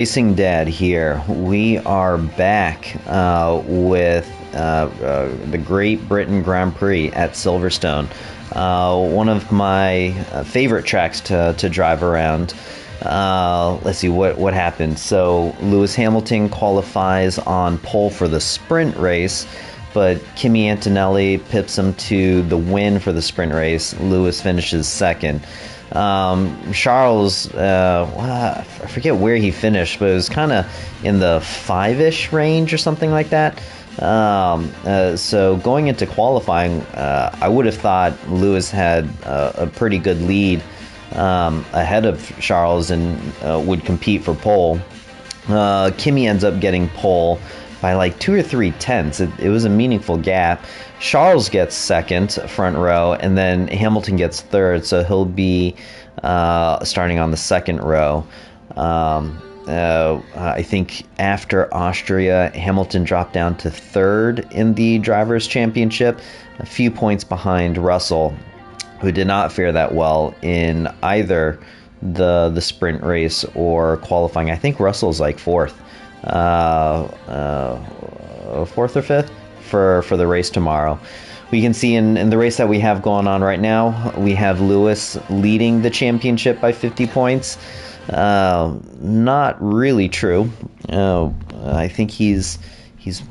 Racing Dad here. We are back with the Great Britain Grand Prix at Silverstone. One of my favorite tracks to drive around. Let's see what happened. So Lewis Hamilton qualifies on pole for the sprint race, but Kimi Antonelli pips him to the win for the sprint race. Lewis finishes second. Charles, I forget where he finished, but it was kind of in the five-ish range or something like that. So going into qualifying, I would have thought Lewis had a pretty good lead ahead of Charles and would compete for pole. Kimi ends up getting pole by like 2 or 3 tenths. It was a meaningful gap. Charles gets second, front row, and then Hamilton gets third, so he'll be starting on the second row. I think after Austria, Hamilton dropped down to third in the Drivers' Championship, a few points behind Russell, who did not fare that well in either the sprint race or qualifying. I think Russell's like fourth or fifth for the race tomorrow. We can see in the race that we have going on right now, we have Lewis leading the championship by 50 points. Not really true. I think he's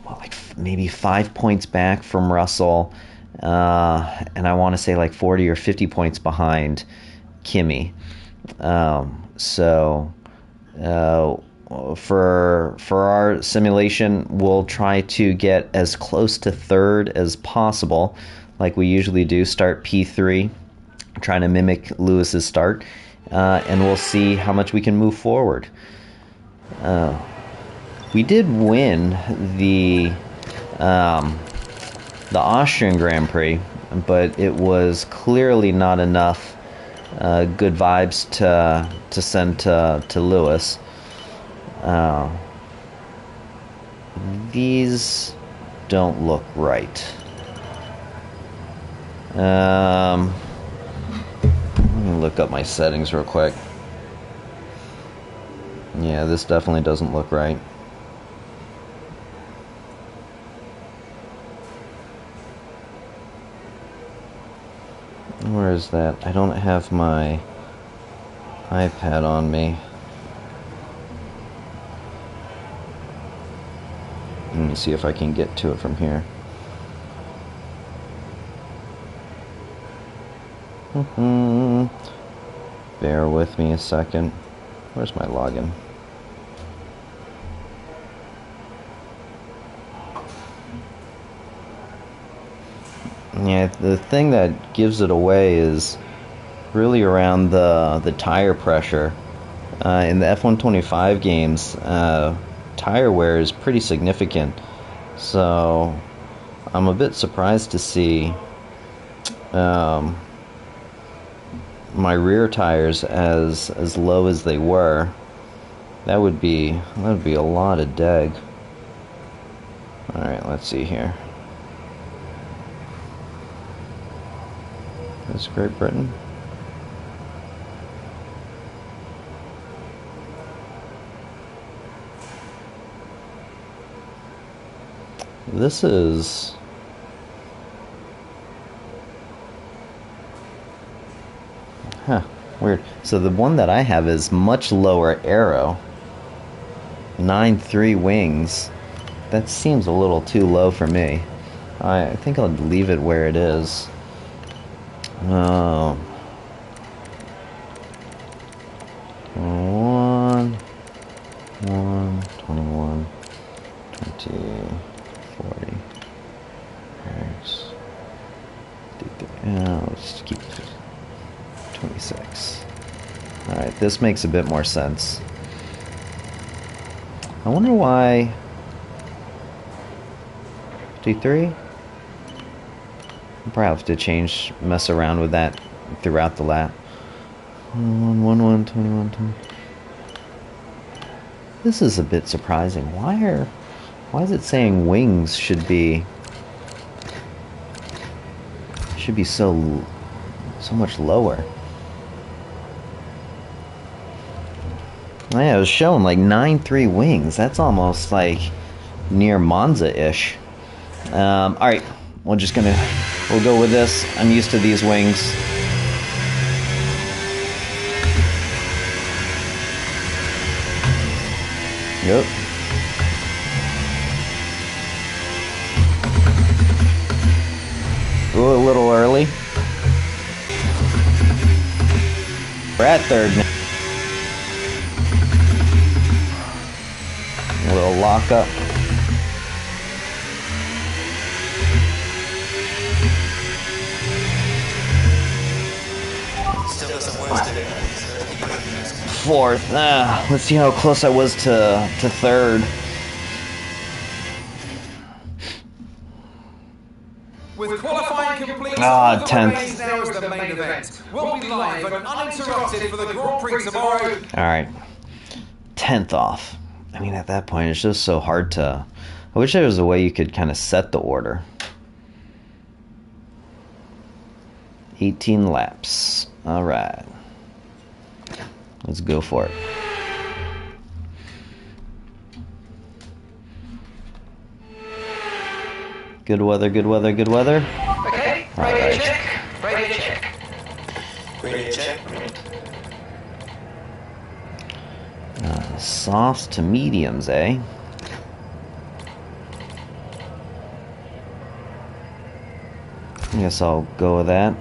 like maybe 5 points back from Russell, and I want to say like 40 or 50 points behind Kimi. For our simulation, we'll try to get as close to third as possible, like we usually do. Start P3, trying to mimic Lewis's start, and we'll see how much we can move forward. We did win the Austrian Grand Prix, but it was clearly not enough good vibes to send to Lewis. These don't look right. Let me look up my settings real quick. Yeah, this definitely doesn't look right. Where is that? I don't have my iPad on me. Let me see if I can get to it from here. Bear with me a second. Where's my login? Yeah, the thing that gives it away is really around the tire pressure. In the F125 games, tire wear is pretty significant, so I'm a bit surprised to see my rear tires as low as they were. That would be a lot of deg. All right, let's see here. This is Great Britain. This is weird. So the one that I have is much lower aero. 9.3 wings. That seems a little too low for me. I think I'll leave it where it is. 21, 21, 20, 40. Let's keep 26. Alright, this makes a bit more sense. I wonder why 53? I'll probably have to mess around with that throughout the lap. 21, 21, 20. This is a bit surprising. Why is it saying wings should be so much lower? Oh, yeah, it was showing like 9.3 wings. That's almost like near Monza-ish. Alright, we'll go with this. I'm used to these wings. Yep. Ooh, a little early. We're at third now. A little lock up. Still got some ways to do. Fourth. Let's see how close I was to third. With qualifying complete, 10th. now is the main event. We'll be live and uninterrupted for the Grand Prix tomorrow. Alright. 10th off. I mean, at that point, it's just so hard to... I wish there was a way you could kind of set the order. 18 laps. Alright. Let's go for it. Good weather, good weather, good weather. Okay, radio check. Radio check. Radio check. Softs to mediums, eh? I guess I'll go with that.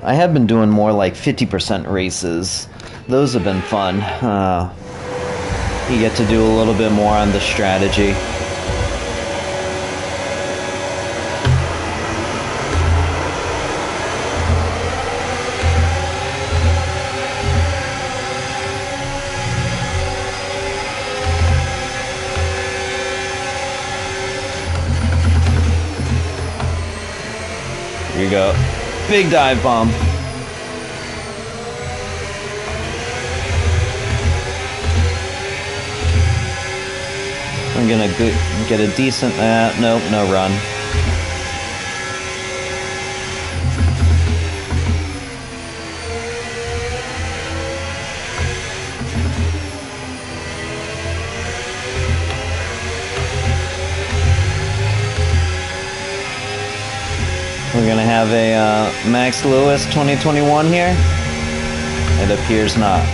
I have been doing more like 50% races. Those have been fun. You get to do a little bit more on the strategy. Here you go. Big dive bomb. I'm gonna get a decent... nope, no run. We're gonna have a Max Lewis 2021 here. It appears not.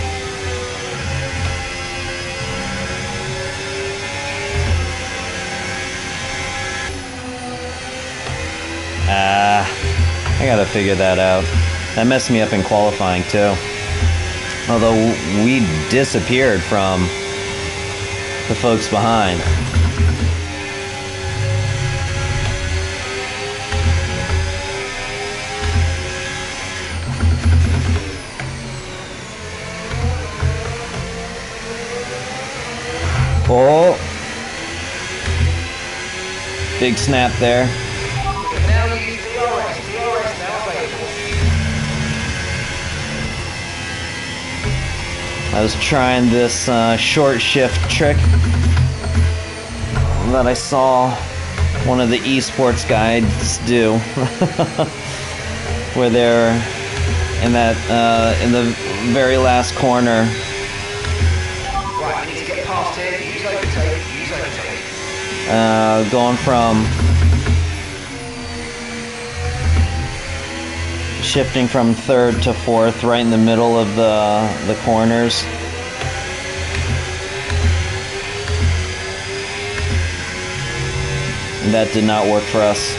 I gotta figure that out. That messed me up in qualifying too. Although we disappeared from the folks behind. Oh, big snap there. I was trying this short shift trick that I saw one of the esports guides do, where they're in that in the very last corner. Right, you need to get past here. Use overtake. Use overtake. Going from shifting from third to fourth, right in the middle of the corners. That did not work for us.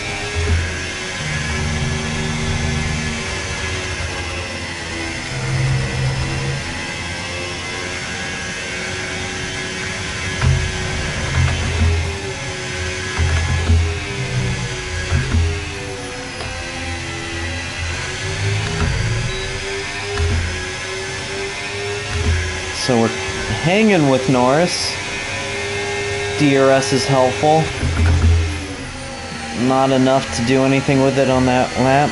So we're hanging with Norris. DRS is helpful. Not enough to do anything with it on that lap.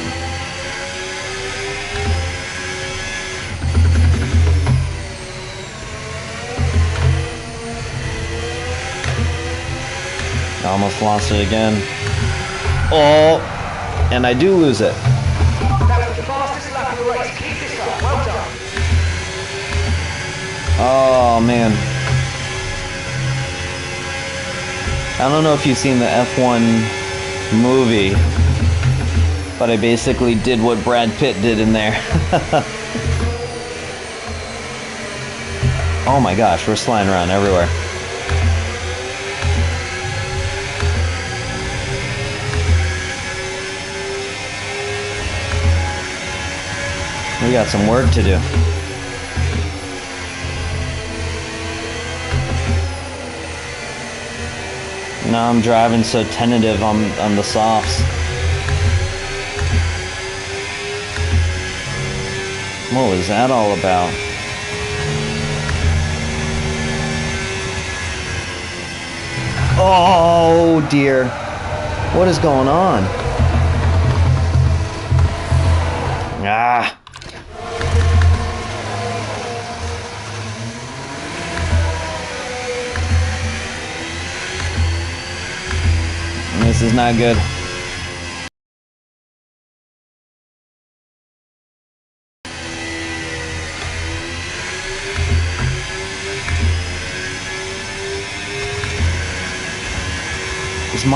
Almost lost it again. Oh, and I do lose it. That was the fastest lap of the race. Keep this up. Well done. Oh, man. I don't know if you've seen the F1 movie, but I basically did what Brad Pitt did in there. Oh my gosh, we're flying around everywhere. We got some work to do. Now I'm driving so tentative on the softs. What was that all about? Oh dear. What is going on? Ah. This is not good.